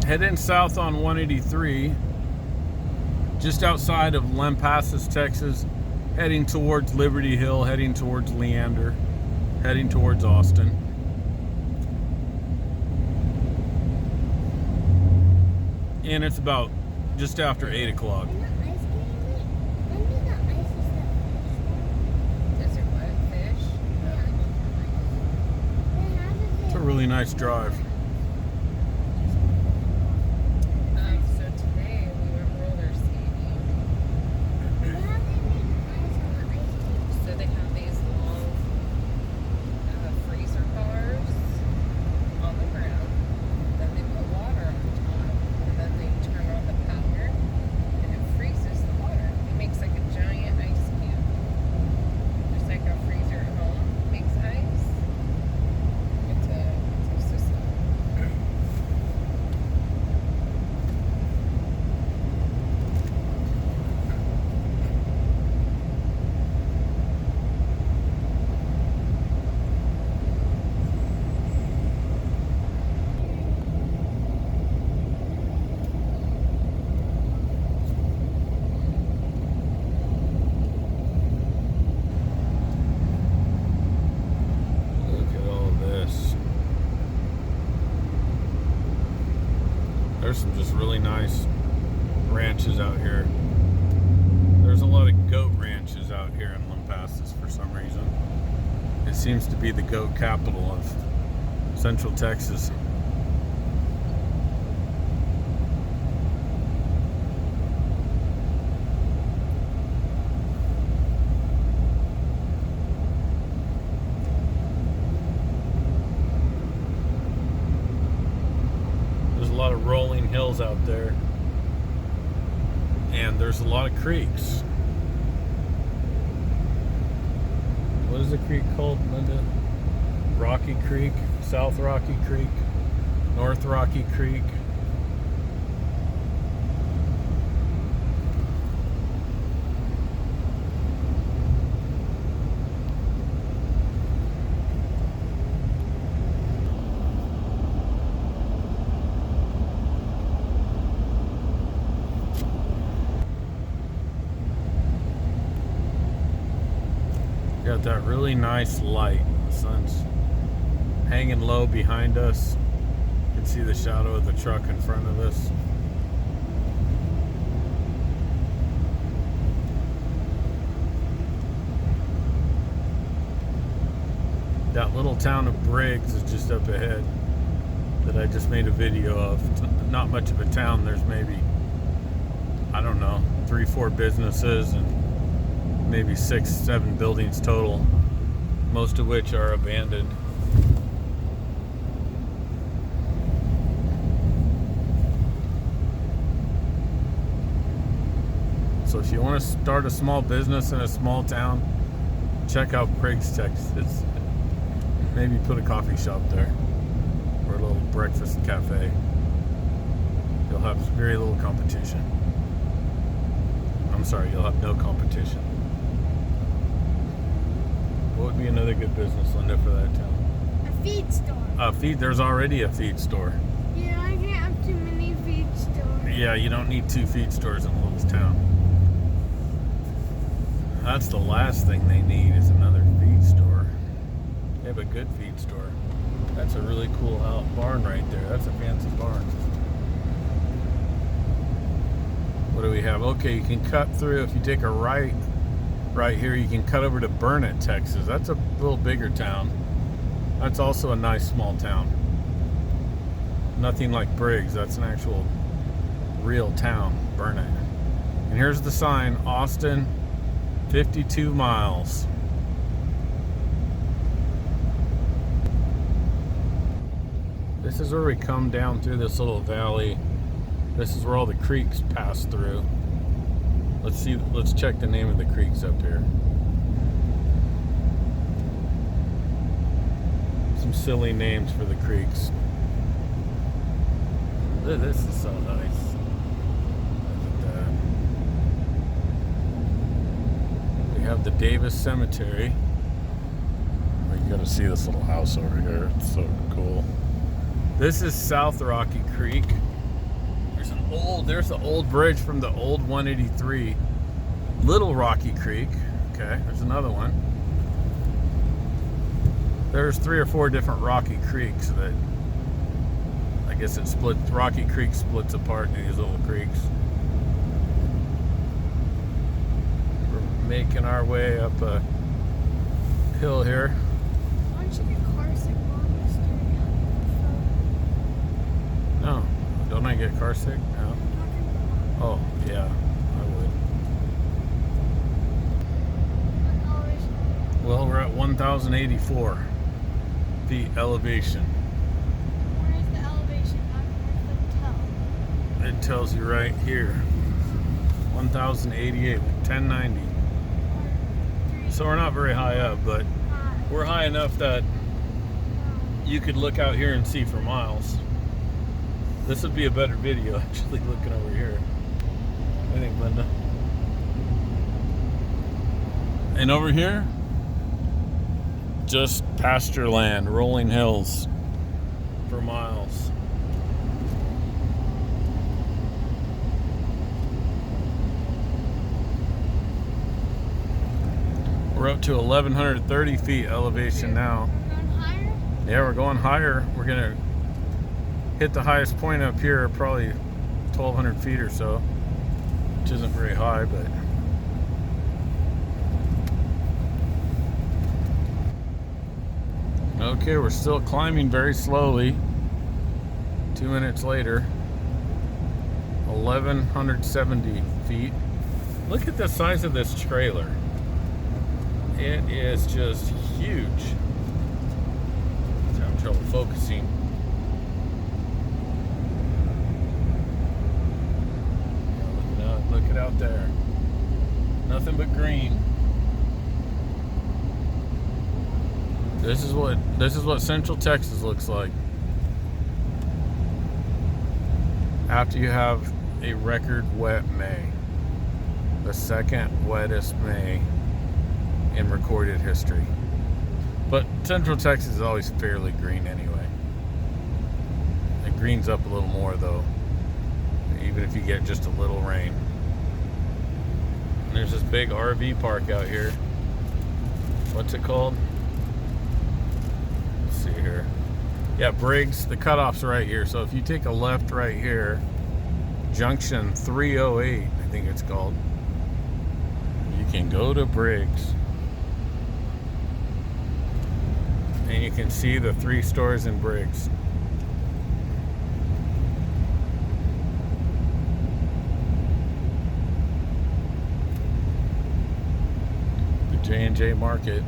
Heading south on 183, just outside of Lampasas, Texas, heading towards Liberty Hill, heading towards Leander, heading towards Austin. And it's about just after 8 o'clock. It's a really nice drive. So today we went roller skating. So they have these long freezer bars on the ground. Then they put water on the top, and then they turn on the power, and it freezes the water. It makes like a giant ice cube, just like a freezer at home makes ice. It's a system. Look at all this. There's some just really nice ranches out here. There's a lot of goat ranches out here in Lampasas for some reason. It seems to be the goat capital of Central Texas. There's a lot of rolling hills out there, and there's a lot of creeks. What is the creek called, Linda? Rocky Creek, South Rocky Creek, North Rocky Creek. Got that really nice light. The sun's hanging low behind us. You can see the shadow of the truck in front of us. That little town of Briggs is just up ahead that I just made a video of. It's not much of a town. There's maybe, I don't know, 3-4 businesses and maybe 6-7 buildings total, most of which are abandoned. So if you want to start a small business in a small town, check out Briggs, Texas. Maybe put a coffee shop there or a little breakfast cafe. You'll have very little competition. I'm sorry, you'll have no competition. What would be another good business, Linda, for that town? A feed store. There's already a feed store. Yeah, I can't have too many feed stores. Yeah, you don't need 2 feed stores in a little town. That's the last thing they need is another feed store. They have a good feed store. That's a really cool barn right there. That's a fancy barn. What do we have? Okay, you can cut through. If you take a right here, you can cut over to Burnet, Texas. That's a little bigger town. That's also a nice small town. Nothing like Briggs. That's an actual real town, Burnet. And here's the sign, Austin, 52 miles. This is where we come down through this little valley. This is where all the creeks pass through. Let's check the name of the creeks up here. Some silly names for the creeks. This is so nice. Look at that. We have the Davis Cemetery. You gotta see this little house over here. It's so cool. This is South Rocky Creek. There's the old bridge from the old 183. Little Rocky Creek. Okay, there's another one. There's 3 or 4 different Rocky Creeks that I guess it splits. Rocky Creek splits apart into these little creeks. We're making our way up a hill here. Why don't you get car sick while you're staring at No, don't I get car sick? No. the phone? Oh, yeah, I would. What elevation? Well, we're at 1,084 feet elevation. Where is the elevation? Where's the tell? It tells you right here. 1,088, 1090. So we're not very high up, but we're high enough that you could look out here and see for miles. This would be a better video, actually, looking over here. I think, Linda. And over here, just pasture land, rolling hills for miles. We're up to 1,130 feet elevation now. We're going higher? Yeah, we're going higher. We're gonna hit the highest point up here, probably 1,200 feet or so, which isn't very high, but okay, we're still climbing very slowly. 2 minutes later, 1,170 feet. Look at the size of this trailer. It is just huge. I'm having trouble focusing. Look it out there. Nothing but green. This is what Central Texas looks like after you have a record wet May. The second wettest May in recorded history. But Central Texas is always fairly green anyway. It greens up a little more though, even if you get just a little rain. And there's this big RV park out here. What's it called? Let's see here. Yeah, Briggs. The cutoff's right here. So if you take a left right here, junction 308, I think it's called, you can go to Briggs. And you can see the 3 stores in Briggs. The J&J Market.